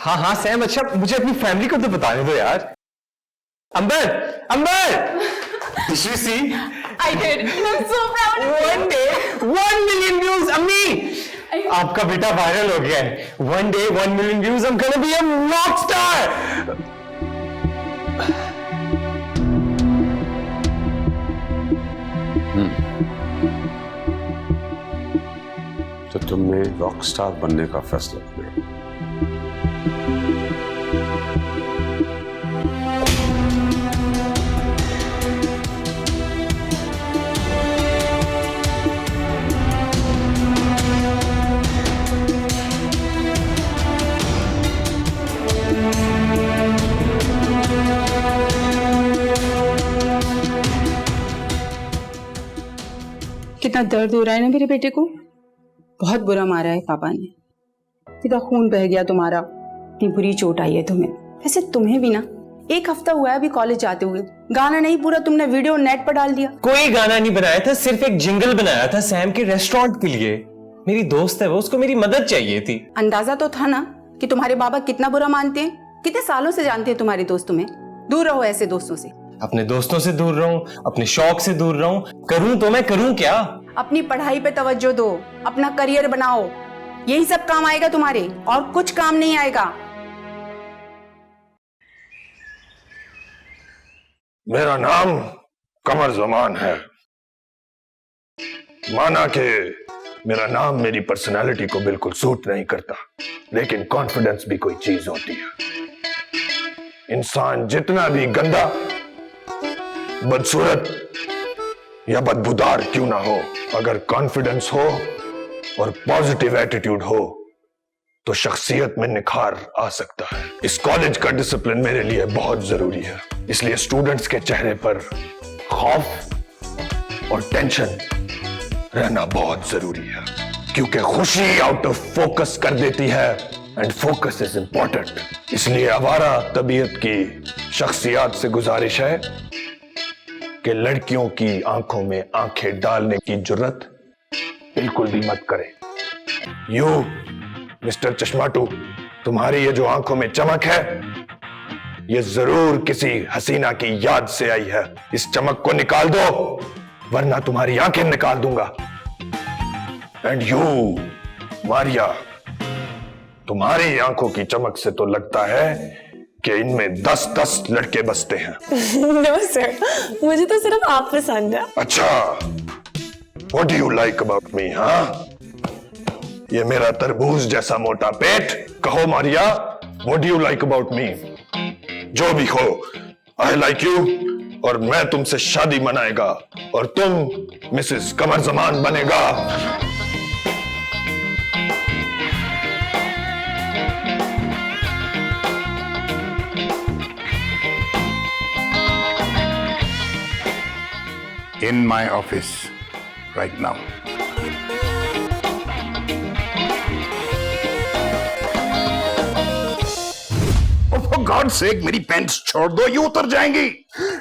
हाँ हाँ सैम, अच्छा मुझे अपनी फैमिली को तो बताने दो यार। अंबर, अंबर, did you see? I did. I'm so proud of you. One day, 1 million views, अम्मी। आपका बेटा वायरल हो गया है। One day, 1 million views, I'm gonna be a rock star. तो तुमने रॉक स्टार बनने का फैसला किया। कितना दर्द हो रहा है ना मेरे बेटे को। बहुत बुरा मारा है पापा ने, सीधा खून बह गया तुम्हारा। इतनी बुरी चोट आई है तुम्हें। वैसे तुम्हें भी ना 1 हफ्ता हुआ है अभी कॉलेज जाते हुए। गाना नहीं पूरा तुमने वीडियो नेट पर डाल दिया। कोई गाना नहीं बनाया था, सिर्फ एक जिंगल बनाया था सैम के रेस्टोरेंट के लिए। मेरी दोस्त है वो, उसको मेरी मदद चाहिए थी। अंदाजा तो था ना कि तुम्हारे बाबा कितना बुरा मानते हैं। कितने सालों से जानते हैं तुम्हारे दोस्त तुम्हें। दूर रहो ऐसे दोस्तों से। अपने दोस्तों से दूर रहूं, अपने शौक से दूर रहूं, करूं तो मैं करूं क्या? अपनी पढ़ाई पे तवज्जो दो, अपना करियर बनाओ। यही सब काम आएगा तुम्हारे, और कुछ काम नहीं आएगा। मेरा नाम कमर जमान है। माना कि मेरा नाम मेरी पर्सनालिटी को बिल्कुल सूट नहीं करता, लेकिन कॉन्फिडेंस भी कोई चीज होती है। इंसान जितना भी गंदा, बदसूरत या बदबूदार क्यों ना हो, अगर कॉन्फिडेंस हो और पॉजिटिव एटीट्यूड हो तो शख्सियत में निखार आ सकता है। इस कॉलेज का डिसिप्लिन मेरे लिए बहुत जरूरी है, इसलिए स्टूडेंट्स के चेहरे पर खौफ और टेंशन रहना बहुत जरूरी है, क्योंकि खुशी आउट ऑफ फोकस कर देती है एंड फोकस इज इंपॉर्टेंट। इसलिए आवारा तबीयत की शख्सियत से गुजारिश है कि लड़कियों की आंखों में आंखें डालने की जुर्रत बिल्कुल भी मत करें। यू मिस्टर चश्माटू, तुम्हारी ये जो आंखों में चमक है, ये जरूर किसी हसीना की याद से आई है। इस चमक को निकाल दो, वरना तुम्हारी आंखें निकाल दूंगा। एंड यू मारिया, तुम्हारी आंखों की चमक से तो लगता है कि इनमें 10-10 लड़के बसते हैं। No sir, मुझे तो सिर्फ आप पसंद है। अच्छा, what do you like about me, हाँ? ये मेरा तरबूज जैसा मोटा पेट। कहो Maria, what do you like about me? जो भी हो, I like you, और मैं तुमसे शादी मनाएगा और तुम मिसेस कमर जमान बनेगा। In my office right now. For God's sake, मेरी पेंट्स छोड़ दो, ये उतर जाएंगी।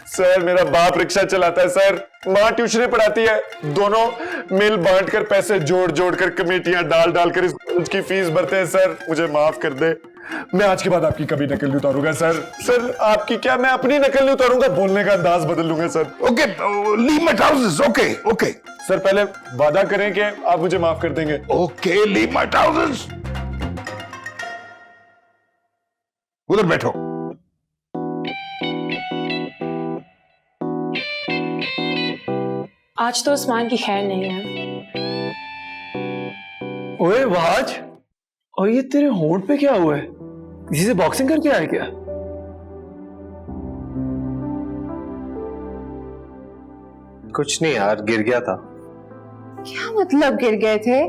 सर मेरा बाप रिक्शा चलाता है सर, माँ ट्यूशन पढ़ाती है, दोनों मिल बांट कर पैसे जोड़ जोड़ कर कमेटियां डाल डाल कर इस कॉलेज की फीस भरते हैं। सर मुझे माफ कर दे, मैं आज के बाद आपकी कभी नकल नहीं उतारूंगा सर। सर आपकी क्या, मैं अपनी नकल नहीं उतारूंगा, बोलने का अंदाज बदल लूंगा sir. Okay, leave my trousers. Okay okay sir पहले वादा करें कि आप मुझे माफ कर देंगे। Okay, leave my trousers. उधर बैठो। आज तो उस्मान की खैर नहीं है। ओए वाज, और ये तेरे होंठ पे क्या हुआ है? किसी से बॉक्सिंग करके आया क्या? कुछ नहीं यार, गिर गया था। क्या मतलब गिर गए थे?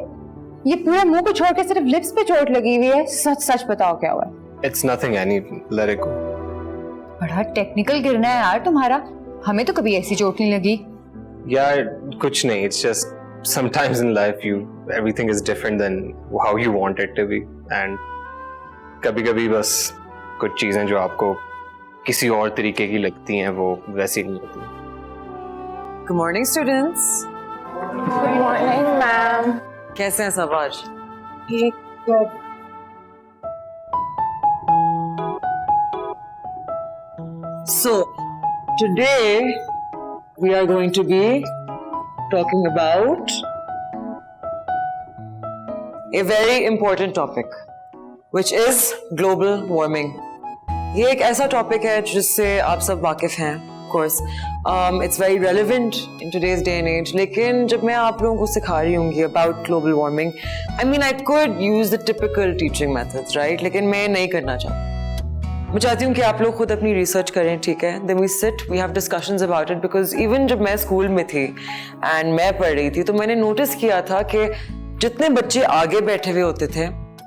ये पूरे मुंह को छोड़ के सिर्फ लिप्स पे चोट लगी हुई है। सच सच बताओ क्या हुआ है? It's nothing any, let it go. बड़ा टेक्निकल गिरना है यार तुम्हारा, हमें तो कभी ऐसी चोट नहीं लगी। यार कुछ नहीं, it's just sometimes in life everything is different than how you want it to be, and कभी-कभी बस कुछ चीजें जो आपको किसी और तरीके की लगती हैं वो वैसी नहीं होती। Good morning students. Good morning ma'am. कैसे हैं सब आज? So, today we are going to be talking about a very important topic, which is global warming. ये एक ऐसा टॉपिक है जिससे आप सब वाकिफ हैं, of course. It's very relevant in today's day and age. लेकिन जब मैं आप लोगों को सिखा रही हूँगी about global warming, I mean I could use the typical teaching methods, right? लेकिन मैं नहीं करना चाहती. मैं चाहती हूँ कि आप लोग खुद अपनी रिसर्च करें, ठीक है? Then we sit, we have discussions about it, because even जब मैं स्कूल में थी and मैं पढ़ रही थी तो मैंने नोटिस किया था कि जितने बच्चे आगे बैठे हुए होते थे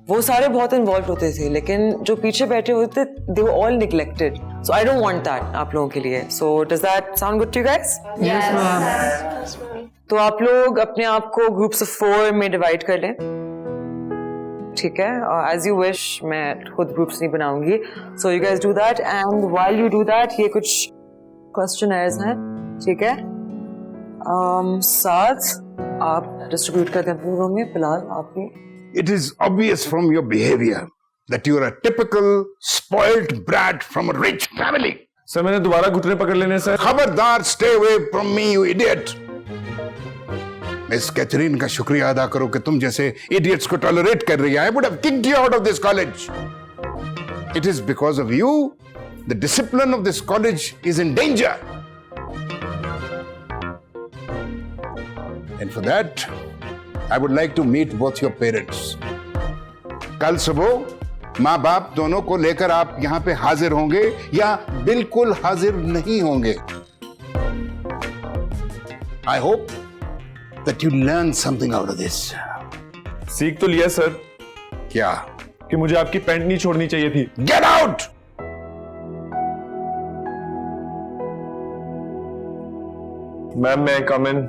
वो सारे बहुत इन्वॉल्व होते थे, लेकिन जो पीछे बैठे होते थे they were all neglected. So I don't want that आप लोगों के लिए. So does that sound good to you guys? Yes, ma'am. तो आप लोग अपने आप को groups of 4 में डिवाइड कर लें, ठीक है? As you wish, मैं खुद ग्रुप्स नहीं बनाऊंगी. So you guys do that, and while you do that, ये कुछ questionnaires हैं, ठीक है? साथ आप डिस्ट्रीब्यूट कर दें अपने रूम में. फिलहाल आप भी. It is obvious from your behavior that you are a typical spoilt brat from a rich family. Sir मैंने दोबारा घुटने पकड़ लेने सर. खबरदार, stay away from me, you idiot. Miss Catherine का शुक्रिया अदा करो कि तुम जैसे idiots को tolerate कर रही है. I would have kicked you out of this college. It is because of you the discipline of this college is in danger. And for that, I would like to meet both your parents. कल सुबह माँ बाप दोनों को लेकर आप यहाँ पे हाजिर होंगे या बिल्कुल हाजिर नहीं होंगे. I hope that you learn something out of this. सीख तो लिया सर. क्या? कि मुझे आपकी पैंट नहीं छोड़नी चाहिए थी. Get out! मैम मैं कम इन.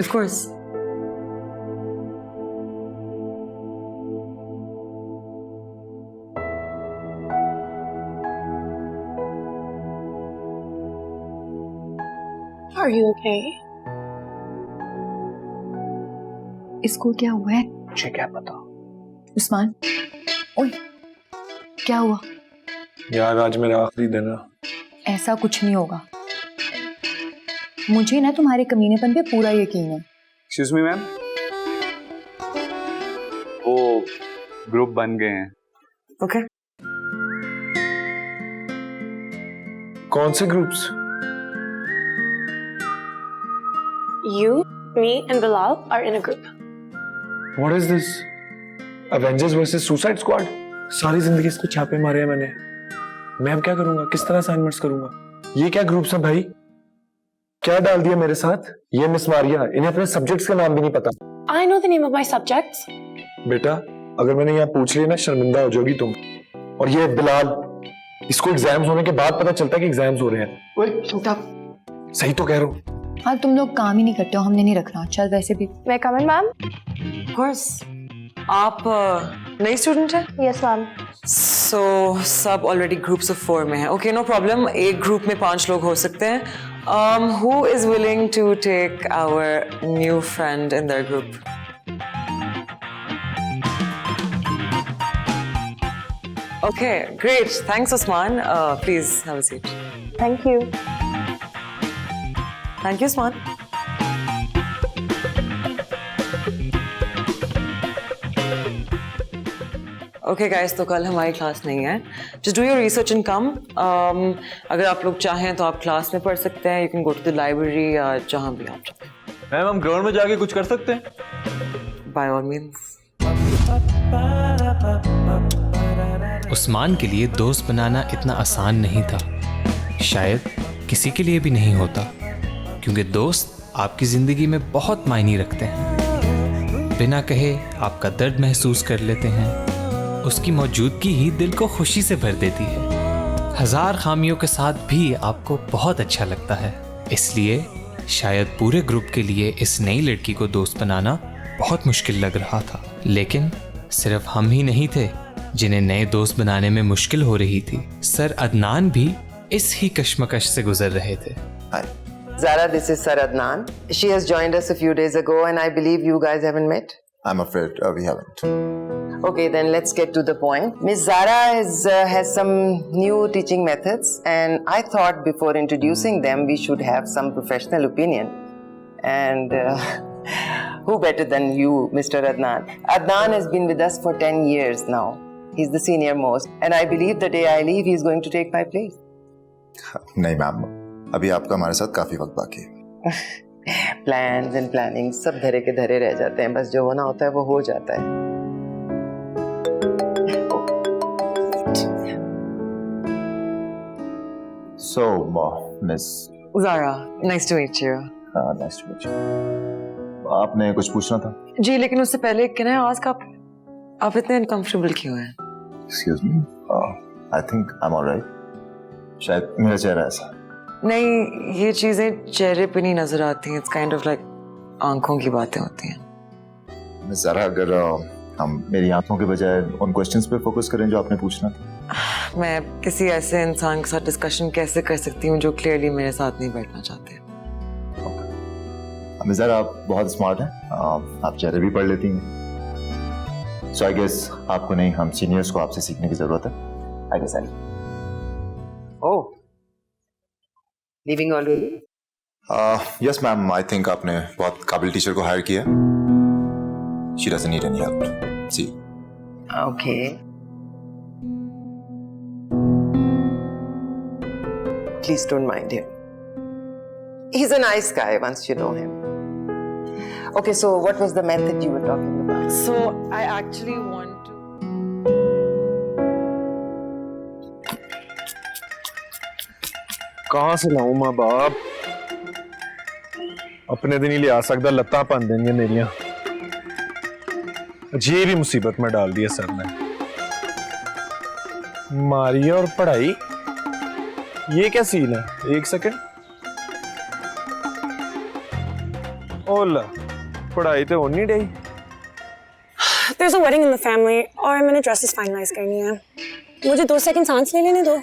Of course. Are you okay? इसको क्या हुआ है? मुझे क्या पता. उस्मान, ओए, क्या हुआ? यार आज मेरा आखिरी दिन है. ऐसा कुछ नहीं होगा. मुझे ना तुम्हारे कमीनेपन पे पूरा यकीन है. एक्सक्यूज मी मैम, वो ग्रुप बन गए हैं. ओके. कौन से groups? You, me, and Bilal are in a group. What is this? Avengers versus Suicide Squad? सारी जिंदगी इसको छापे मारे हैं मैंने. मैं अब क्या करूंगा? किस तरह असाइनमेंट्स करूंगा? ये क्या ग्रुप्स हैं भाई? क्या डाल दिया मेरे साथ? ये मिस मारिया, इन्हें अपने सब्जेक्ट्स का नाम भी नहीं पता. I know the name of my subjects. बेटा अगर मैंने यहाँ पूछ लिया ना शर्मिंदा हो जाओगी तुम. और ये बिलाल, इसको एग्जाम्स होने के बाद पता चलता है कि एग्जाम्स हो रहे हैं. सही तो कह रहा हूँ. हाँ, तुम लोग काम ही नहीं करते हो, हमने नहीं रखना. चल वैसे भी. May I come in, ma'am? Of course. आप नई स्टूडेंट हैं? Yes, ma'am. So सब ऑलरेडी ग्रुप्स ऑफ 4 में हैं. Okay, no problem. एक ग्रुप में 5 लोग हो सकते हैं. Who is willing to take our new friend in their group? Okay, great. Thanks, Usman. Please have a seat. Thank you. Thank you, Usman. Okay guys, तो कल हमारी क्लास नहीं है. Just do your research and come. अगर आप लोग चाहें तो आप क्लास में पढ़ सकते हैं. You can go to the library या जहाँ भी आप चाहें. मैम हम ग्राउंड में जाके कुछ कर सकते हैं? By all means. उस्मान के लिए दोस्त बनाना इतना आसान नहीं था. शायद किसी के लिए भी नहीं होता, क्योंकि दोस्त आपकी जिंदगी में बहुत मायने रखते हैं. बिना कहे आपका दर्द महसूस कर लेते हैं. उसकी मौजूदगी ही दिल को खुशी से भर देती है. 1000 खामियों के साथ भी आपको बहुत अच्छा लगता है. इसलिए शायद पूरे ग्रुप के लिए इस नई लड़की को दोस्त बनाना बहुत मुश्किल लग रहा था. लेकिन सिर्फ हम ही नहीं थे जिन्हें नए दोस्त बनाने में मुश्किल हो रही थी. सर अदनान भी इस ही कश्मकश से गुजर रहे थे. Zara, this is Sir Adnan. She has joined us a few days ago and I believe you guys haven't met? I'm afraid we haven't. Okay, then let's get to the point. Miss Zara has some new teaching methods, and I thought before introducing them, we should have some professional opinion. And who better than you, Mr. Adnan? Adnan has been with us for 10 years now. He's the senior most, and I believe the day I leave, he's going to take my place. नहीं ma'am, अभी आपका हमारे साथ काफी वक्त बाकी है। Plans and planning सब धरे के धरे रह जाते हैं, बस जो होना होता है वो हो जाता है। So, Miss Zara, nice to meet you. nice to meet you. आपने कुछ पूछना था? जी, लेकिन उससे पहले can I ask आप इतने uncomfortable क्यों हैं? Excuse me. I think I'm alright. शायद मेरा चेहरा ऐसा। नहीं, ये चीजें चेहरे पे नहीं नजर आती हैं। It's kind of like आंखों की बातें होती हैं। मिस ज़ारा, अगर हम मेरी आंखों के बजाय उन क्वेश्चंस पे फोकस करें जो आपने पूछना था। मैं किसी ऐसे इंसान के साथ डिस्कशन कैसे कर सकती हूँ जो क्लियरली मेरे साथ नहीं बैठना चाहते। मिस ज़ारा, आप बहुत स्मार्ट हैं, आप चेहरे भी पढ़ लेती हैं। सो आई गेस आपको नहीं, हम सीनियर्स को आपसे सीखने की जरूरत है। I guess I Oh, leaving already? Yes ma'am, I think आपने बहुत काबिल टीचर को हायर किया। She doesn't need any help. See Okay. Please don't mind him. He's a nice guy once you know him. Okay, so what was the method you were talking about? So I actually want to. कहाँ से लाऊं माँ बाप? अपने दिन ही ले आ सकता, लत्ता पन देंगे मेरिया। अजीब ही मुसीबत में डाल दिया सर ने। मारी और पढ़ाई, ये क्या सीन है? एक सेकंड। ओला, पढ़ाई तो होनी नहीं। There's a wedding in the family और मैंने ड्रेसेस फाइनलाइज करनी है। मुझे 2 सेकंड सांस ले लेने दो।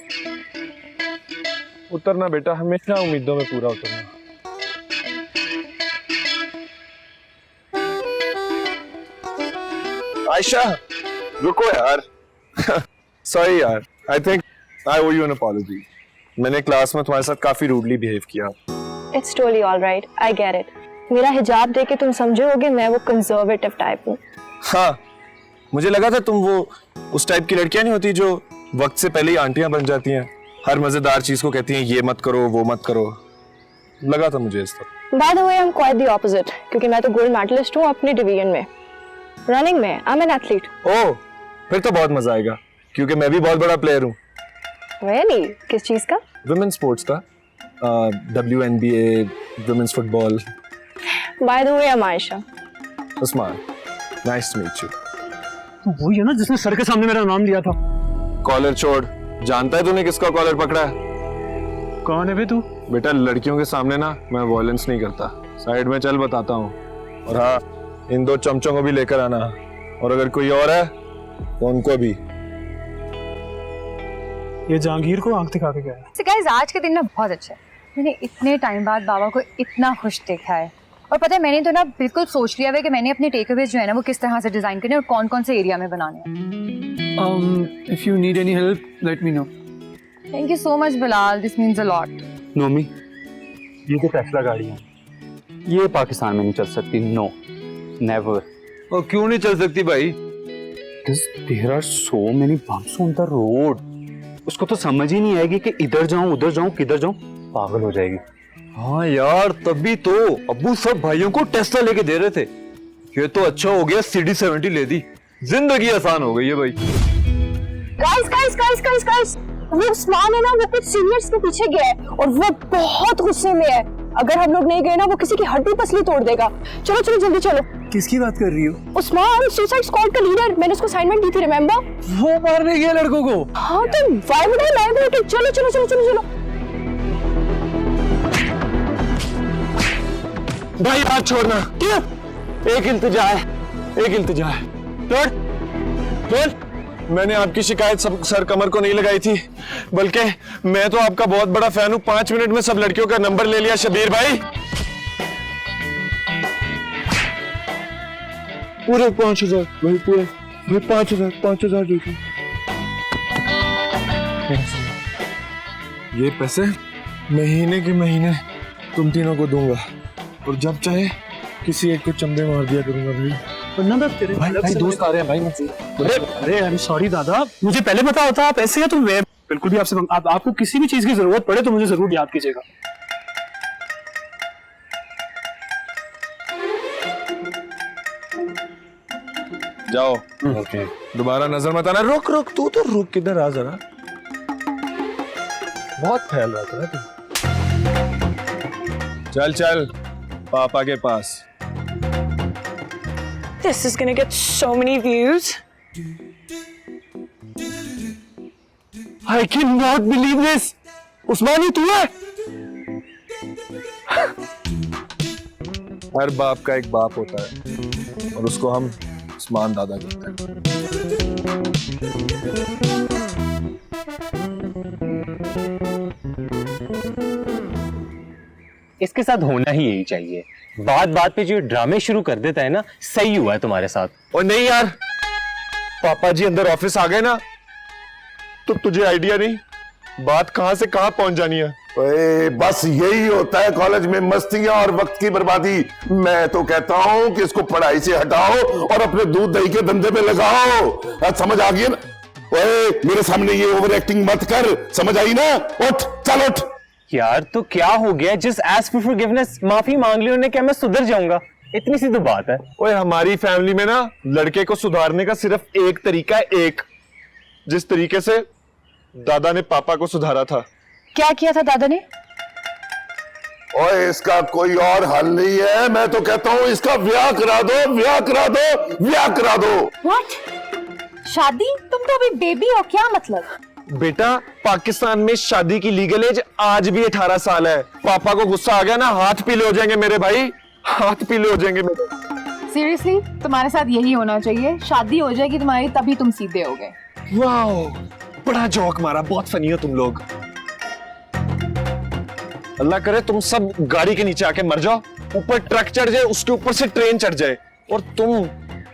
उतरना बेटा, हमेशा उम्मीदों में पूरा उतरना। आयशा, रुको यार। सॉरी यार, I think I owe you an apology. मैंने क्लास में तुम्हारे साथ काफी रूडली बिहेव किया। It's totally all right. I get it. मेरा हिजाब देख के तुम समझोगे मैं वो कंजर्वेटिव टाइप हूँ। हाँ, मुझे लगा था तुम वो उस टाइप की लड़कियां नहीं होती जो वक्त से पहले ही आंटियां बन जाती हैं, हर मजेदार चीज को कहती हैं ये मत करो वो मत करो। लगा था मुझे इस तरह। By the way, I'm quite the opposite क्योंकि मैं तो गोल्ड मेडलिस्ट हूँ अपनी डिवीजन में। रनिंग में I'm an athlete. ओह, फिर तो बहुत मजा आएगा क्योंकि मैं भी बहुत बड़ा प्लेयर हूँ। Really? किस चीज का? Women's स्पोर्ट्स का, WNBA, women's football. By the way, I'm Aisha. Usman, nice to meet you. वही है ना जिसने सर के सामने मेरा नाम लिया था। कॉलर छोड़, जानता है तूने किसका कॉलर पकड़ा है? कौन है बे तू? बेटा, लड़कियों के सामने ना मैं वॉयलेंस नहीं करता। साइड में चल, बताता हूँ। और हाँ, इन 2 चमचों को भी लेकर आना, और अगर कोई और है तो उनको भी। ये जहांगीर को आंख दिखा के गया। So guys, आज का दिन ना बहुत अच्छा है। मैंने इतने टाइम बाद बाबा को इतना खुश देखा है। और पता है, मैंने तो ना बिल्कुल सोच लिया है कि मैंने अपने टेकअवेज जो है ना वो किस तरह से डिजाइन करने और कौन कौन से एरिया में बनाने हैं। If you need any help, let me know. Thank you so much, Bilal. This means a lot. Nomi, ये तो टेस्ला गाड़ी है, ये पाकिस्तान में नहीं चल सकती। No, never. और क्यों नहीं चल सकती भाई? Because there are so many bumps on the road. उसको तो समझ ही नहीं आएगी कि इधर जाऊं उधर जाऊं किधर जाऊं, पागल हो जाएगी। हाँ यार, तभी तो अब्बू सब भाइयों को टेस्ला लेके दे रहे थे। ये तो अच्छा हो गया CD70 ले दी, जिंदगी आसान हो गई है भाई। Guys, वो उस्मान है ना, वो कुछ सीनियर्स के पीछे गया है और वो बहुत गुस्से में है। अगर हम लोग नहीं गए ना, वो किसी की हड्डी पसली तोड़ देगा। चलो चलो जल्दी चलो। किसकी बात कर रही हो? उस्मान, सुसाइड स्क्वाड का लीडर। मैंने उसको असाइनमेंट दी थी, रिमेंबर? वो मारने गया लड़कों को। हाँ तो why would I lie about it? चलो चलो चलो चलो चलो। भाई हाथ छोड़ना। क्यों? एक इल्तिजा है। बोल। मैंने आपकी शिकायत सब सर कमर को नहीं लगाई थी, बल्कि मैं तो आपका बहुत बड़ा फैन हूँ। 5 मिनट में सब लड़कियों का नंबर ले लिया शबीर भाई। पूरे 5000 भाई, पूरे भाई 5,000 दीजिए। ये पैसे महीने के महीने तुम तीनों को दूंगा और जब चाहे किसी एक को चंदे मार दिया करूंगा भाई। भाई दोस्त आ रहे हैं भाई मुझसे। अरे आई एम सॉरी दादा, मुझे पहले पता होता आप ऐसे हैं तो मैं बिल्कुल भी आपसे आपको किसी भी चीज की जरूरत पड़े तो मुझे जरूर याद कीजिएगा। जाओ। ओके दोबारा नजर मत आना। रुक रुक तू तो रुक, किधर आ जरा, बहुत फैल रहा था तू। चल चल पापा के पास। This is gonna get so many views. I cannot believe this. उस्मानी तू है? हर बाप का एक बाप होता है और उसको हम उस्मान दादा कहते हैं। इसके साथ होना ही यही चाहिए। बात बात पे जो ड्रामे शुरू कर देता है ना, सही हुआ है तुम्हारे साथ। और नहीं यार, पापा जी अंदर ऑफिस आ गए ना तो तुझे आइडिया नहीं बात कहां से कहां पहुंच जानी है। ओए, बस यही होता है कॉलेज में, मस्तियां और वक्त की बर्बादी। मैं तो कहता हूं कि इसको पढ़ाई से हटाओ और अपने दूध दही के धंधे पे लगाओ। आज समझ आ गई ना? ओए, मेरे सामने ये ओवर एक्टिंग मत कर, समझ आई ना? उठ, चल उठ। यार तो क्या हो गया? जस्ट आस्क फॉर फॉरगिवनेस, माफी मांग ली उन्होंने, क्या मैं सुधर जाऊंगा? इतनी सी तो बात है। ओए, हमारी फैमिली में ना लड़के को सुधारने का सिर्फ एक तरीका है, एक, जिस तरीके से दादा ने पापा को सुधारा था। क्या किया था दादा ने? ओए, इसका कोई और हल नहीं है। मैं तो कहता हूं इसका ब्याह करा दो, ब्याह करा दो, ब्याह करा दो। What? शादी? तुम तो अभी बेबी हो, क्या मतलब? बेटा, पाकिस्तान में शादी की लीगल एज आज भी 18 साल है। पापा को गुस्सा आ गया ना, हाथ पीले हो जाएंगे मेरे भाई, हाथ पीले हो जाएंगे मेरे। सीरियसली तुम्हारे साथ यही होना चाहिए, शादी हो जाएगी तुम्हारी तभी तुम सीधे हो गए। वाओ, बड़ा जोक मारा, बहुत फनी हो तुम लोग। अल्लाह करे तुम सब गाड़ी के नीचे आके मर जाओ, ऊपर ट्रक चढ़ जाए, उसके ऊपर से ट्रेन चढ़ जाए और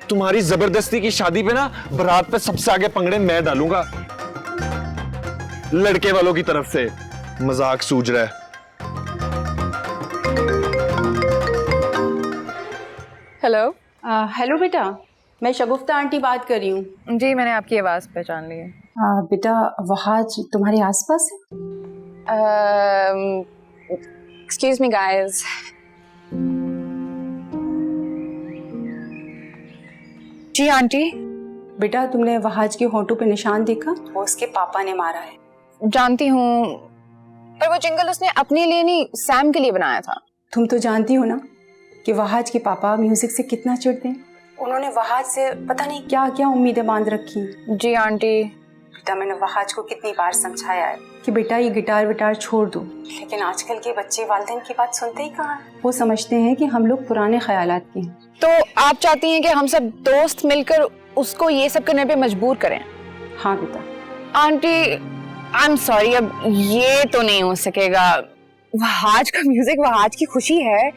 तुम्हारी जबरदस्ती की शादी पे ना बारात पे सबसे आगे पंगड़े मैं डालूंगा, लड़के वालों की तरफ से। मजाक सूझ रहा है। हेलो। हेलो बेटा, मैं शगुफ्ता आंटी बात कर रही हूँ। जी, मैंने आपकी आवाज पहचान ली है। बेटा, वहाज तुम्हारे आसपास है? Excuse me guys. जी आंटी। बेटा, तुमने वहाज के होंठों पे निशान देखा? वो उसके पापा ने मारा है। जानती हूँ, पर वो जिंगल उसने अपने लिए नहीं, सैम के लिए बनाया था। तुम तो जानती हो ना कि वहाज के पापा म्यूजिक से कितना चिढ़ते हैं। उन्होंने वहाज से पता नहीं क्या क्या उम्मीदें बांध रखी। जी आंटी। बेटा, मैंने वहाज को कितनी बार समझाया है कि बेटा ये गिटार विटार छोड़ दो, लेकिन आजकल के बच्चे वालिदैन की बात सुनते ही कहाँ हैं। वो समझते हैं कि हम लोग पुराने ख्यालात के हैं। तो आप चाहती हैं कि हम सब दोस्त मिलकर उसको ये सब करने पे मजबूर करें? हाँ बेटा। आंटी, आई एम सॉरी, अब ये तो नहीं हो सकेगा। वहाज का म्यूजिक वहाज की खुशी है,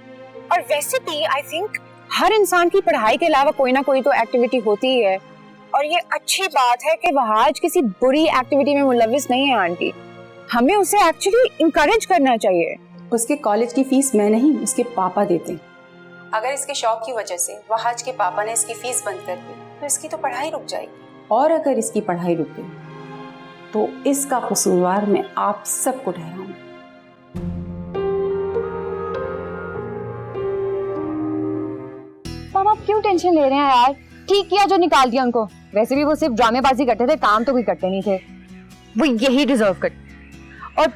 और वैसे भी आई थिंक हर इंसान की पढ़ाई के अलावा कोई ना कोई तो एक्टिविटी होती ही है, और ये अच्छी बात है कि वहाज किसी बुरी एक्टिविटी में मुलविस नहीं है। आंटी, हमें उसे एक्चुअली इंकरेज करना चाहिए। उसके कॉलेज की फीस मैं नहीं, उसके पापा देते हैं। अगर इसके शौक की वजह से वहाज के पापा ने इसकी फीस बंद कर दी तो इसकी तो पढ़ाई रुक जाएगी, और अगर इसकी पढ़ाई रुक गई तो इसका कसूरवार मैं आप सबको ठहराऊंगी। पापा आप क्यों टेंशन ले रहे हैं यार? ठीक किया जो निकाल दिया उनको। वैसे भी वो सिर्फ ड्रामेबाजी करते थे, काम तो कोई करते नहीं थे। वो यही डिजर्व करते। और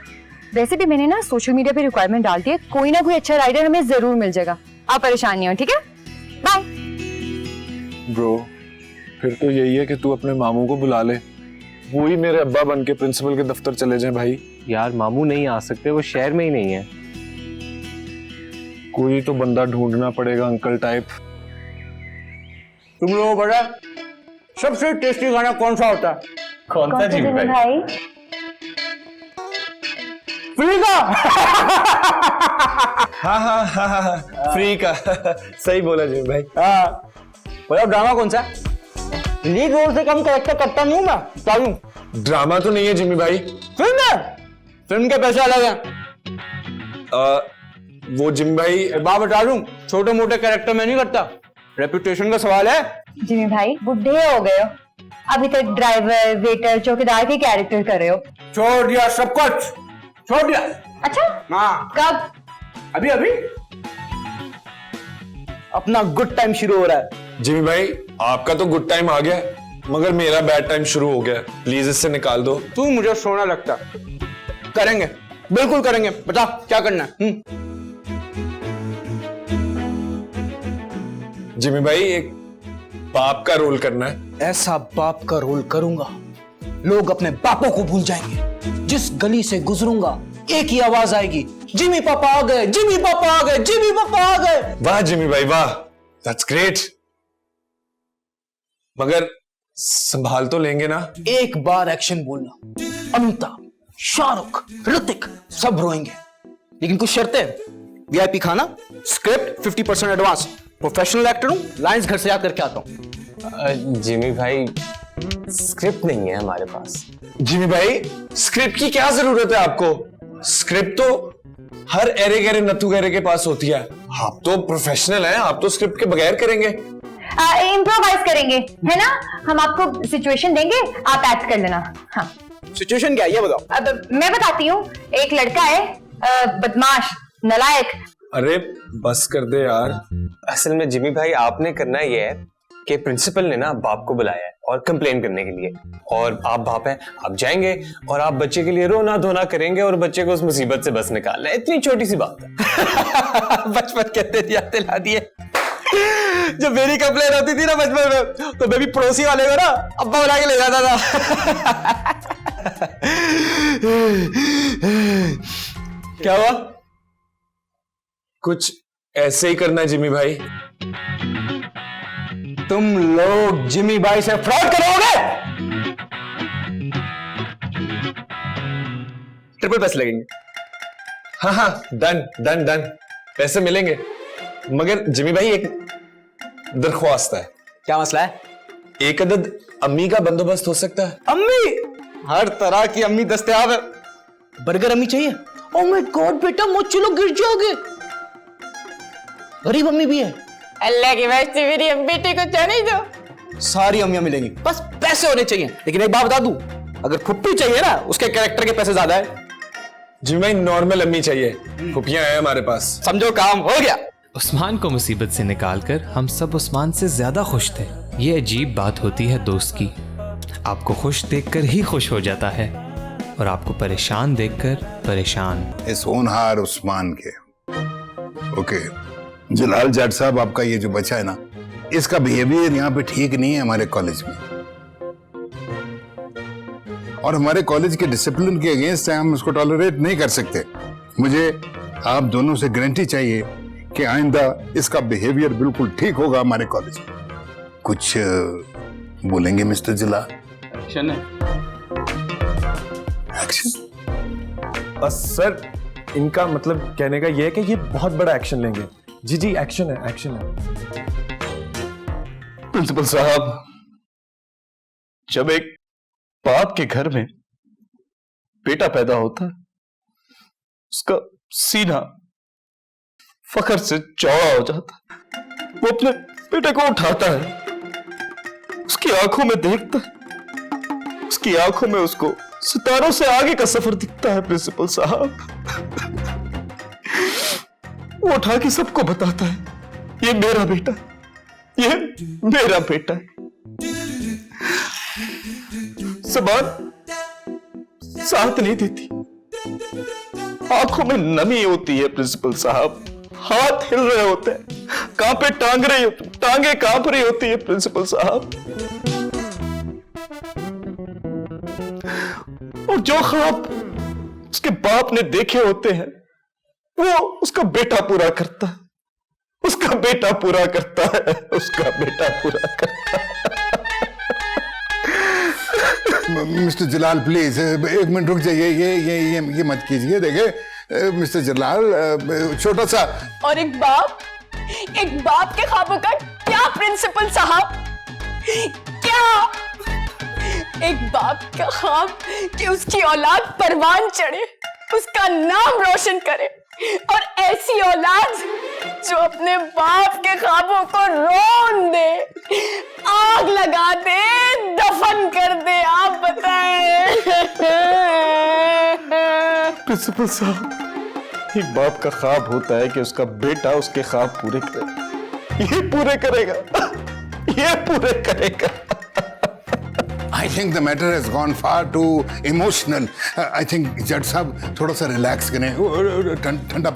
वैसे भी मैंने ना सोशल मीडिया पे रिक्वायरमेंट डाल दी है, कोई ना कोई अच्छा राइडर हमें जरूर मिल जाएगा। आप परेशान नहीं हो, ठीक है? बाय। ब्रो, फिर तो यही है कि तू अपने मामू को बुला ले, वो ही मेरे अब्बा बन के प्रिंसिपल के दफ्तर चले जाएं भाई। यार मामू नहीं आ सकते, वो शहर में ही नहीं है। कोई तो बंदा ढूंढना पड़ेगा, अंकल टाइप। तुम लोगों को पता सबसे टेस्टी खाना कौन सा होता है? कौन सा जी भाई? फ्री का। हाँ, फ्री का। सही बोला जी भाई। हाँ, बताओ ड्रामा कौन सा? लीड रोल से कम कैरेक्टर करता नहीं हूं मैं, चालू। ड्रामा तो नहीं है जिमी भाई। फिल्म है, फिल्म के पैसे अलग हैं। वो जिमी भाई, बात बता दूं, छोटे मोटे कैरेक्टर में नहीं करता, रेपुटेशन का सवाल है। जिमी भाई बुढ़े हो गए हो, अभी तक ड्राइवर, वेटर, चौकीदार के कैरेक्टर कर रहे हो। छोड़ दिया सब कुछ, छोड़ दिया। अच्छा, हाँ। कब? अभी अभी अपना गुड टाइम शुरू हो रहा है। जिमी भाई आपका तो गुड टाइम आ गया, मगर मेरा बैड टाइम शुरू हो गया, प्लीज इससे निकाल दो। तू मुझे सोना लगता। करेंगे, बिल्कुल करेंगे, बता क्या करना है। जिमी भाई एक बाप का रोल करना है। ऐसा बाप का रोल करूंगा लोग अपने बापों को भूल जाएंगे। जिस गली से गुजरूंगा एक ही आवाज आएगी, जिमी पापा आ गए, जिमी पापा आ गए, जिमी पापा आ गए। वाह जिमी भाई वाह, दैट्स ग्रेट। मगर संभाल तो लेंगे ना? एक बार एक्शन बोलना, अमिताभ, शाहरुख, ऋतिक सब रोएंगे, लेकिन कुछ शर्तें। वीआईपी खाना, स्क्रिप्ट 50% एडवांस, प्रोफेशनल एक्टर हूं, लाइंस घर से याद करके आता हूं। जिमी भाई स्क्रिप्ट नहीं है हमारे पास। जिमी भाई स्क्रिप्ट की क्या जरूरत है आपको? स्क्रिप्ट तो हर एरे गहरे नथु गहरे के पास होती है। आप तो प्रोफेशनल हैं, आप तो स्क्रिप्ट के बगैर करेंगे। इम्प्रोवाइज करेंगे, है ना? हम आपको सिचुएशन देंगे, आप एक्ट कर लेना। हाँ। सिचुएशन क्या है ये बताओ। अब मैं बताती हूँ। एक लड़का है, बदमाश, नालायक। अरे बस कर दे यार। असल में जिमी भाई आपने करना ये है कि प्रिंसिपल ने ना बाप को बुलाया है और कंप्लेन करने के लिए, और आप बाप हैं, आप जाएंगे और आप बच्चे के लिए रोना धोना करेंगे और बच्चे को उस मुसीबत से बस निकालना है। इतनी छोटी सी बात है। बचपन कहते याद दिला दिए। जब मेरी कंप्लेन होती थी ना बचपन में, तो मैं भी पड़ोसी वाले को ना अब्बा बुला के ले जाता था। क्या हुआ? कुछ ऐसे ही करना है जिमी भाई। तुम लोग जिमी भाई से फ्रॉड करोगे? ट्रिपल पैसे लगेंगे। हाँ हाँ, डन डन डन, पैसे मिलेंगे। मगर जिमी भाई एक दरख्वास्त है। क्या मसला है? एक अदद अम्मी का बंदोबस्त हो सकता है? अम्मी? हर तरह की अम्मी दस्तयाब है। बर्गर अम्मी चाहिए? ओह माय गॉड बेटा, मुझ चलो गिर जाओगे। गरीब अम्मी भी है। अल्लाह की वास्ते मेरी बेटे को जाने दो। सारी अम्मियां मिलेंगी, बस पैसे होने चाहिए। लेकिन एक बात बता दूं, अगर फुप्पी चाहिए ना, उसके कैरेक्टर के पैसे ज्यादा है। जी भाई नॉर्मल अम्मी चाहिए, फुप्पियां हैं हमारे पास। समझो काम हो गया। उस्मान को मुसीबत से निकालकर हम सब उस्मान से ज्यादा खुश थे। ये अजीब बात होती है दोस्त की, आपको खुश देखकर ही खुश हो जाता है और आपको परेशान देखकर परेशान। इस होनहार उस्मान के। ओके जलाल जाट साहब, आपका ये जो बच्चा है ना, इसका बिहेवियर यहाँ पे ठीक नहीं है हमारे कॉलेज में, और हमारे कॉलेज के डिसिप्लिन के अगेंस्ट है, हम इसको टॉलरेट नहीं कर सकते। मुझे आप दोनों से गारंटी चाहिए कि आइंदा इसका बिहेवियर बिल्कुल ठीक होगा हमारे कॉलेज में। कुछ बोलेंगे मिस्टर जलाल? एक्शन है। एक्शन? बस सर, इनका मतलब कहने का यह है कि ये बहुत बड़ा एक्शन लेंगे। जी जी एक्शन है, एक्शन है। प्रिंसिपल साहब, जब एक बाप के घर में बेटा पैदा होता है, उसका सीना फखर से चौड़ा हो जाता है। वो अपने बेटे को उठाता है, उसकी आंखों में देखता है, उसकी आंखों में उसको सितारों से आगे का सफर दिखता है। प्रिंसिपल साहब, वो उठा के सबको बताता है, ये मेरा बेटा, ये मेरा बेटा है। ज़बान साथ नहीं देती, आंखों में नमी होती है। प्रिंसिपल साहब, हाथ हिल रहे होते हैं, कांपे टांगे कांप रही होती है। प्रिंसिपल साहब, और जो ख्वाब उसके बाप ने देखे होते हैं, वो उसका बेटा पूरा करता है, उसका बेटा पूरा करता है, उसका बेटा पूरा करता है। मिस्टर जलाल प्लीज एक मिनट रुक जाइए, ये मत कीजिए। देखिए मिस्टर जलाल, छोटा सा। और एक बाप के ख्वाबों का क्या प्रिंसिपल साहब, क्या गया। एक बाप का ख्वाब कि उसकी औलाद परवान चढ़े, उसका नाम रोशन करे, और ऐसी औलाद जो अपने बाप के ख्वाबों को रोन दे, आग लगा दे, दफन कर दे। आप बताएं। प्रिंसिपल साहब, एक बाप का ख्वाब होता है कि उसका बेटा उसके ख्वाब पूरे करे। ये पूरे करेगा, ये पूरे करेगा। I think the matter has gone far too emotional. I think जज साहब थोड़ा सा रिलैक्स करें। ठंडा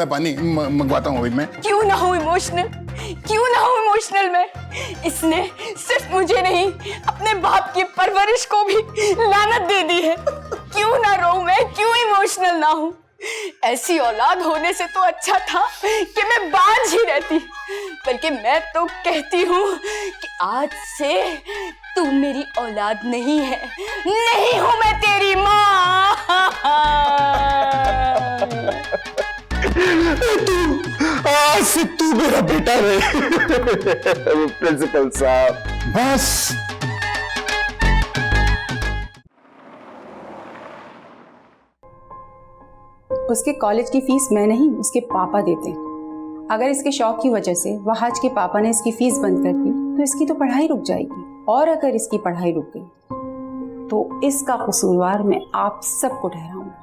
पानी मंगवाता हूँ अभी मैं। क्यों ना हो इमोशनल, क्यों ना हो इमोशनल मैं। इसने सिर्फ मुझे नहीं, अपने बाप की परवरिश को भी लानत दे दी है। क्यों ना रो मैं, क्यों इमोशनल ना हूँ। ऐसी औलाद होने से तो अच्छा था कि मैं बांझ ही रहती। बल्कि मैं तो कहती हूँ कि आज से तू मेरी औलाद नहीं है, नहीं हूँ मैं तेरी माँ। आज से तू मेरा बेटा रहे। प्रिंसिपल साहब बस। उसके कॉलेज की फीस मैं नहीं, उसके पापा देते हैं। अगर इसके शौक की वजह से वहाज के पापा ने इसकी फीस बंद कर दी तो इसकी तो पढ़ाई रुक जाएगी, और अगर इसकी पढ़ाई रुक गई तो इसका कसूरवार मैं आप सबको ठहराऊंगा।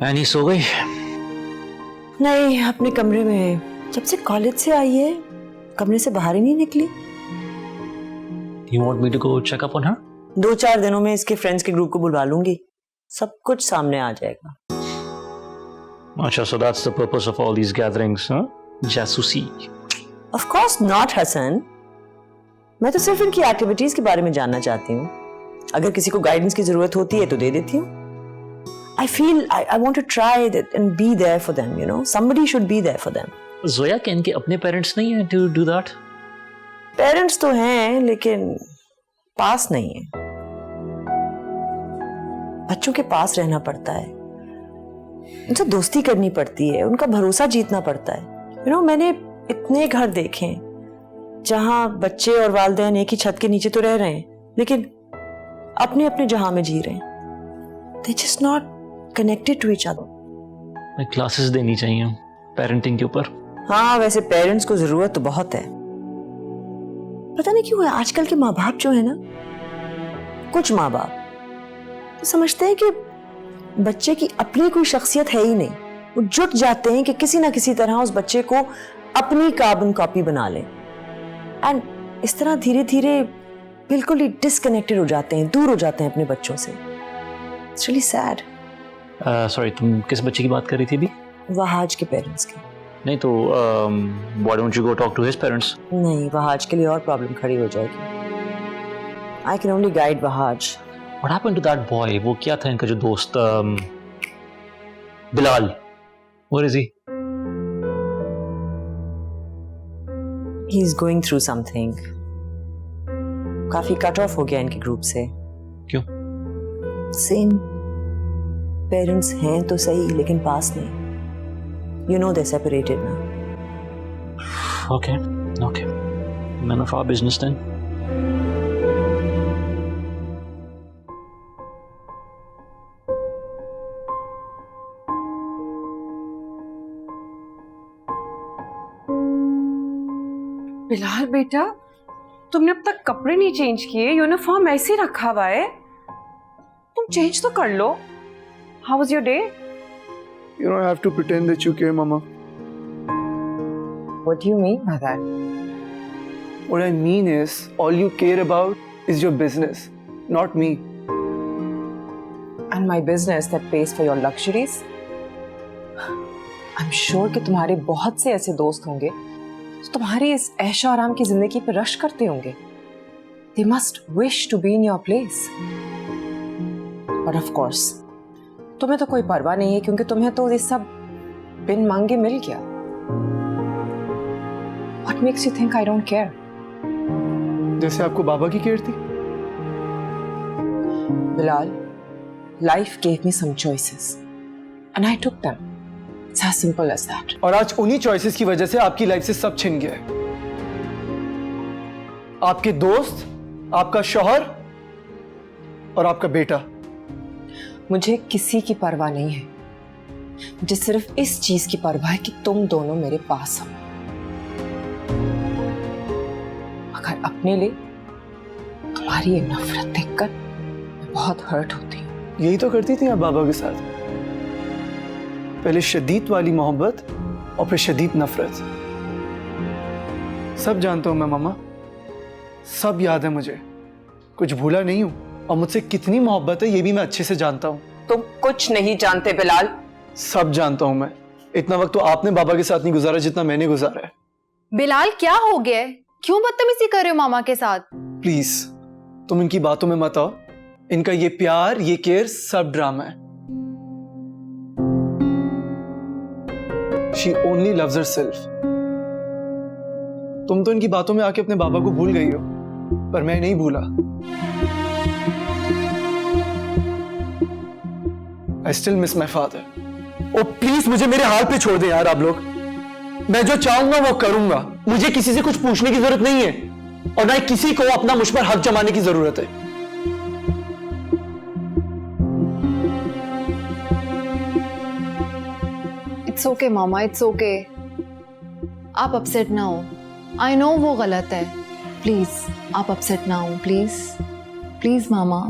ऐनी सो गई? नहीं, अपने कमरे में है। जब से कॉलेज से आई है कमरे से बाहर ही नहीं निकली। You want me to go check up on her? 2-4 दिनों में इसके फ्रेंड्स के ग्रुप को बुलवा लूंगी, सब कुछ सामने आ जाएगा। अच्छा, so that's the purpose of all these gatherings, huh? जासूसी। Of course not, Hasan. मैं तो सिर्फ इनकी एक्टिविटीज के बारे में जानना चाहती हूँ। अगर किसी को गाइडेंस की जरूरत होती है तो दे देती हूँ। I feel I want to try that and be there for them, you know. Somebody should be there for them. Zoya के इनके अपने पेरेंट्स नहीं हैं to do that? पेरेंट्स तो हैं लेकिन पास नहीं है। बच्चों के पास रहना पड़ता है, उनसे दोस्ती करनी पड़ती है, उनका भरोसा जीतना पड़ता है। You know, मैंने इतने घर देखे हैं जहां बच्चे और वालिदैन एक ही छत के नीचे तो रह रहे हैं लेकिन अपने अपने जहां में जी रहे हैं। They just not connected to each other. Classes देनी चाहिए पेरेंटिंग के ऊपर। हाँ, वैसे पेरेंट्स को जरूरत तो बहुत है। पता नहीं क्यों है आजकल के माँ बाप जो है ना, कुछ माँ बाप समझते हैं कि बच्चे की अपनी कोई शख्सियत है ही नहीं। वो जुट जाते हैं कि किसी ना किसी तरह उस बच्चे को अपनी कार्बन कॉपी बना लें, एंड इस तरह धीरे धीरे बिल्कुल ही डिसकनेक्टेड हो जाते हैं, दूर हो जाते हैं अपने बच्चों से। It's really sad. सॉरी, तुम किस बच्चे की बात कर रही थी अभी? वहाज के पेरेंट्स की। नहीं तो why don't you go talk to his parents? नहीं, वहाज के लिए और प्रॉब्लम खड़ी हो जाएगी। I can only guide Wahaj. What happened to that boy? वो क्या था इनका जो दोस्त Bilal? Where is he? He's going through something. काफी कट ऑफ हो गया इनके ग्रुप से। क्यों? सेम, पेरेंट्स हैं तो सही लेकिन पास नहीं। You know they're separated now. Okay. None of our business then. Bilal बेटा, तुमने अब तक कपड़े नहीं चेंज किए, यूनिफॉर्म ऐसे ही रखा हुआ है। तुम चेंज तो कर लो। How was your day? You don't have to pretend that you care, Mama. What do you mean by that? What I mean is, all you care about is your business, not me. And my business that pays for your luxuries? I'm sure कि तुम्हारे बहुत से ऐसे दोस्त होंगे जो तुम्हारी इस ऐशो आराम की जिंदगी पर रश करते होंगे। They must wish to be in your place. But of course, तुम्हें तो कोई परवाह नहीं है क्योंकि तुम्हें तो ये सब बिन मांगे मिल गया। What makes you think I don't care? जैसे आपको बाबा की केयर थी। Bilal, life gave me some choices and I took them. It's as simple as that. और आज उन्हीं चॉइसेस की वजह से आपकी लाइफ से सब छिन गया है। आपके दोस्त, आपका शौहर और आपका बेटा। मुझे किसी की परवाह नहीं है, मुझे सिर्फ इस चीज की परवाह है कि तुम दोनों मेरे पास हो। मगर अपने लिए तुम्हारी ये नफरत देखकर मैं बहुत हर्ट होती हूँ। यही तो करती थी आप बाबा के साथ, पहले शदीद वाली मोहब्बत और फिर शदीद नफरत। सब जानता हूं मैं मामा, सब याद है मुझे, कुछ भूला नहीं हूं, और मुझसे कितनी मोहब्बत है ये भी मैं अच्छे से जानता हूं। तुम कुछ नहीं जानते बिलाल। सब जानता हूं मैं। इतना वक्त तो आपने बाबा के साथ नहीं गुजारा जितना मैंने गुजारा है। बिलाल क्या हो गया है? क्यों बदतमीजी कर रहे हो मामा के साथ? प्लीज तुम इनकी बातों में मत आओ। इनका ये प्यार, ये केयर सब ड्रामा है। She only loves herself. तुम तो इनकी बातों में आके अपने बाबा को भूल गई हो, पर मैं नहीं भूला। I still miss my father. Oh please मुझे मेरे हाल पे छोड़ दे यार आप लोग। मैं जो चाहूंगा वो करूंगा। मुझे किसी से कुछ पूछने की जरूरत नहीं है, और ना ही किसी को अपना मुझ पर हक जमाने की जरूरत है। It's okay mama, it's okay. आप अपसेट ना हो। आई नो वो गलत है। प्लीज आप अपसेट ना हो, please please mama.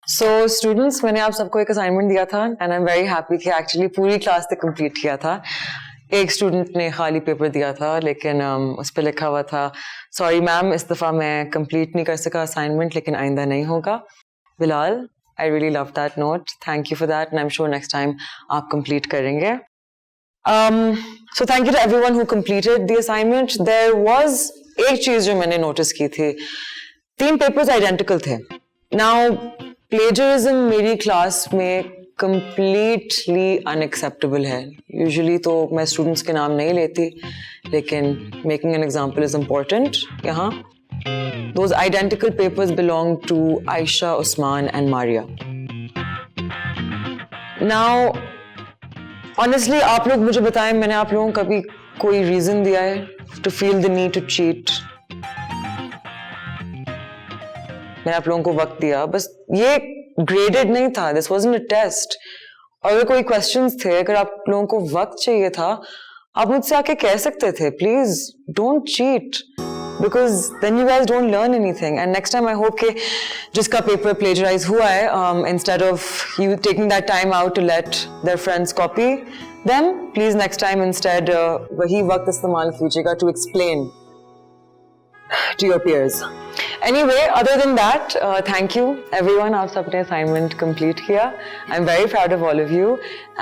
So students, मैंने आप सबको एक असाइनमेंट दिया था and I am very happy कि एक्चुअली पूरी क्लास तक कंप्लीट किया था। एक स्टूडेंट ने खाली पेपर दिया था, लेकिन उस पर लिखा हुआ था सॉरी मैम, इस दफ़ा मैं कंप्लीट नहीं कर सका असाइनमेंट, लेकिन आइंदा नहीं होगा। Bilal, I really love that note, thank you for that and I am sure next time आप कंप्लीट करेंगे। So thank you to everyone who completed the assignment. There was एक चीज़ जो मैंने नोटिस की थी, 3 पेपर्स आइडेंटिकल थे। नाउ प्लेजरिज्म मेरी क्लास में completely unacceptable है। यूजुअली तो मैं स्टूडेंट्स के नाम नहीं लेती, लेकिन making an example is important. यहाँ those identical papers belong to Aisha, Usman and Maria. Now honestly आप लोग मुझे बताएं, मैंने आप लोगों को कभी कोई रीजन दिया है to feel the need to cheat? मैंने आप लोगों को वक्त दिया, बस ये ग्रेडेड नहीं था, दिस वाज़न्ट अ टेस्ट। और अगर कोई क्वेश्चंस थे, अगर आप लोगों को वक्त चाहिए था, आप मुझसे आके कह सकते थे please don't cheat, because then you guys don't learn anything. And next time I hope कि जिसका पेपर प्लेजराइज हुआ है, instead of you taking that time out to let their friends copy them, please next time instead वही वक्त इस्तेमाल कीजिएगा to explain to your peers. Anyway, other than that, thank you everyone. आप सबने assignment complete किया. I'm very proud of all of you,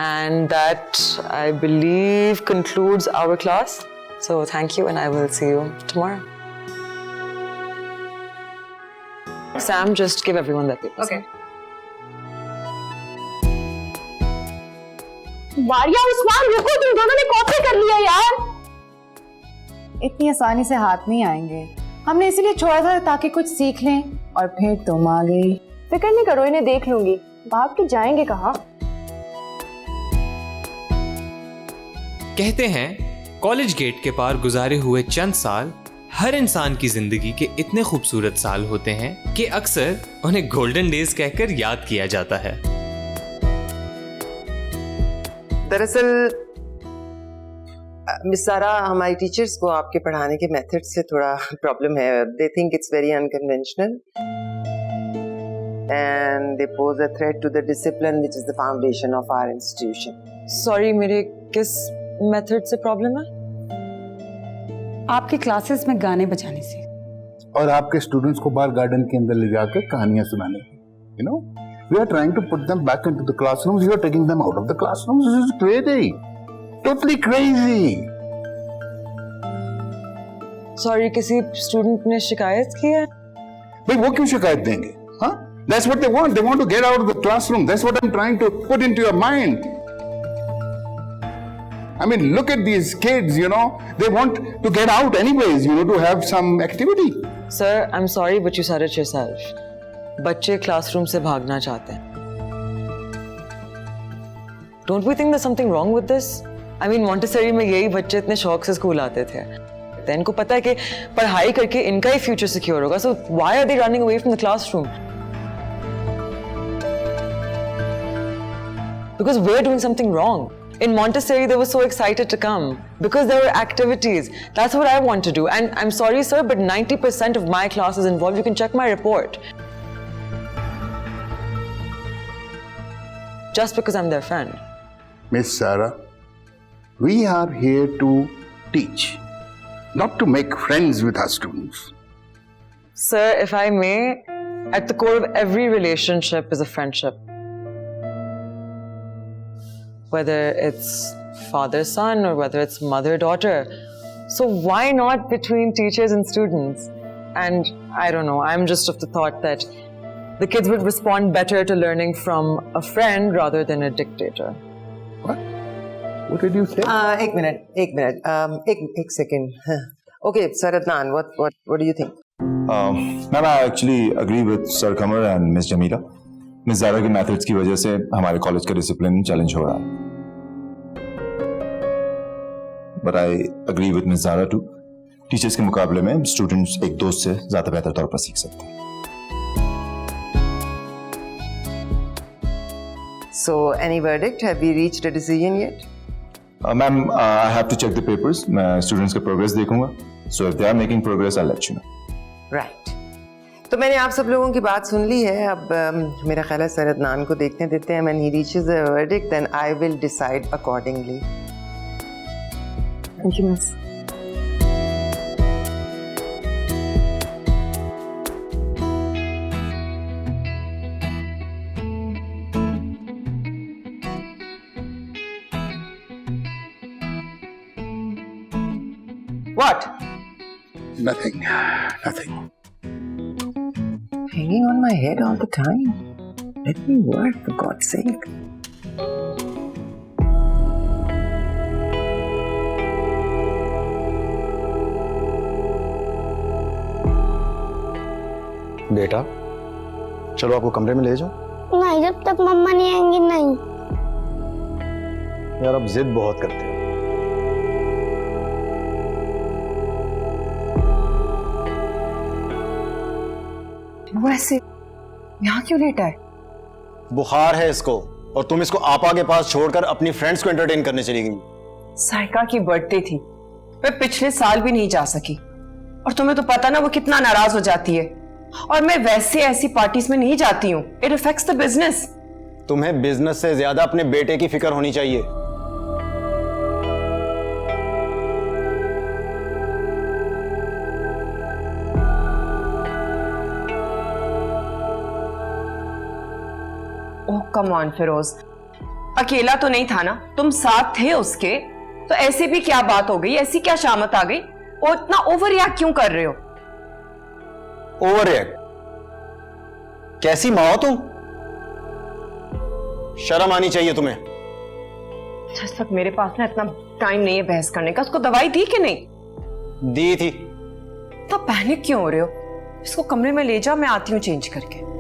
and that I believe concludes our class. So thank you, and I will see you tomorrow. Sam, just give everyone their papers. Okay. वारिया, उस्मान, रुको, तुम दोनों ने copy कर लिया यार। इतनी आसानी से हाथ नहीं आएंगे, हमने इसीलिए छोड़ा था ताकि कुछ सीख लें, और फिर तुम आ गई। फिक्र नहीं करो, इन्हें देख लूंगी। भाग के जाएंगे कहाँ? कहते हैं कॉलेज गेट के पार गुजारे हुए चंद साल हर इंसान की जिंदगी के इतने खूबसूरत साल होते हैं कि अक्सर उन्हें गोल्डन डेज कहकर याद किया जाता है। दरअसल मिस सारा, हमारी टीचर्स को आपके पढ़ाने के मेथड से थोड़ा प्रॉब्लम है। They think it's very unconventional and they pose a threat to the discipline which is the foundation of our institution. Sorry, मेरे किस मेथड से प्रॉब्लम है? आपकी क्लासेस में गाने बजाने से, और आपके स्टूडेंट्स को बाहर गार्डन के अंदर ले जाकर कहानियां सुनाने। You know, we are trying to put them back into the classrooms, you are taking them out of the classrooms. This is crazy, totally crazy. Sorry, किसी स्टूडेंट ने शिकायत की है? भाई वो क्यों शिकायत देंगे? हाँ, that's what they want. They want to get out of the classroom. That's what I'm trying to put into your mind. I mean, look at these kids, you know, they want to get out anyways, you know, to have some activity. Sir, I'm sorry, but you said it yourself. बच्चे classroom से भागना चाहते हैं. Don't we think there's something wrong with this? I mean, Montessori में यही बच्चे इतने शौक से स्कूल आते थे. तो इनको पता है कि पढ़ाई करके इनका ही फ्यूचर सिक्योर होगा. So why are they running away from the classroom? Because we're doing something wrong. In Montessori, they were so excited to come because there were activities. That's what I want to do. And I'm sorry, sir, but 90% of my class is involved. You can check my report. Just because I'm their friend. Miss Sarah, we are here to teach, not to make friends with our students. Sir, if I may, at the core of every relationship is a friendship. Whether it's father-son or whether it's mother-daughter. So why not between teachers and students? And I don't know, I'm just of the thought that the kids would respond better to learning from a friend rather than a dictator. What? What did you say? एक minute, एक second. Okay, Sir Adnan, what do you think? Ma'am, I actually agree with Sir Qamar and Miss Jamila. Miss Zara की methods की वजह से हमारे college का discipline challenge हो रहा है. But I agree with Miss Zara too. Teachers के मुकाबले में स्टूडेंट्स एक दोस्त से ज्यादा बेहतर तौर पर सीख सकते हैं. So, any verdict? Have we reached a decision yet? Ma'am, I have to check the papers. मैं स्टूडेंट्स का प्रोग्रेस देखूंगा. So if they are making progress, I'll let you know. Right. तो मैंने आप सब लोगों की बात सुन ली है. अब मेरा ख्याल है सर अदनान को देखने देते हैं. When he reaches the verdict, then I will decide accordingly. Thank you, Miss. What? Nothing. Hanging on my head all the time. Let me work, for God's sake. बेटा, चलो आपको कमरे में ले जाओ. नहीं, जब तक मम्मा नहीं आएंगी नहीं. यार अब जिद बहुत करते हो. वो ऐसे यहाँ क्यों लेटा है? बुखार है इसको, और तुम इसको आपा के पास छोड़कर अपनी फ्रेंड्स को एंटरटेन करने चली गई. साइका की बर्थडे थी, मैं पिछले साल भी नहीं जा सकी, और तुम्हें तो पता ना वो कितना नाराज हो जाती है. और मैं वैसे ऐसी पार्टीज में नहीं जाती हूँ. It affects the business. तुम्हें बिजनेस से ज्यादा अपने बेटे की फिक्र होनी चाहिए. ओह कम ऑन फिरोज, अकेला तो नहीं था ना, तुम साथ थे उसके. तो ऐसी भी क्या बात हो गई, ऐसी क्या शामत आ गई, और इतना ओवर रिएक्ट क्यों कर रहे हो? Over react? कैसी माँ हो तुम? शर्म आनी चाहिए तुम्हें. जब तक मेरे पास ना इतना टाइम नहीं है बहस करने का. उसको दवाई दी कि नहीं? दी थी. तो पैनिक क्यों हो रहे हो? इसको कमरे में ले जाओ, मैं आती हूँ चेंज करके.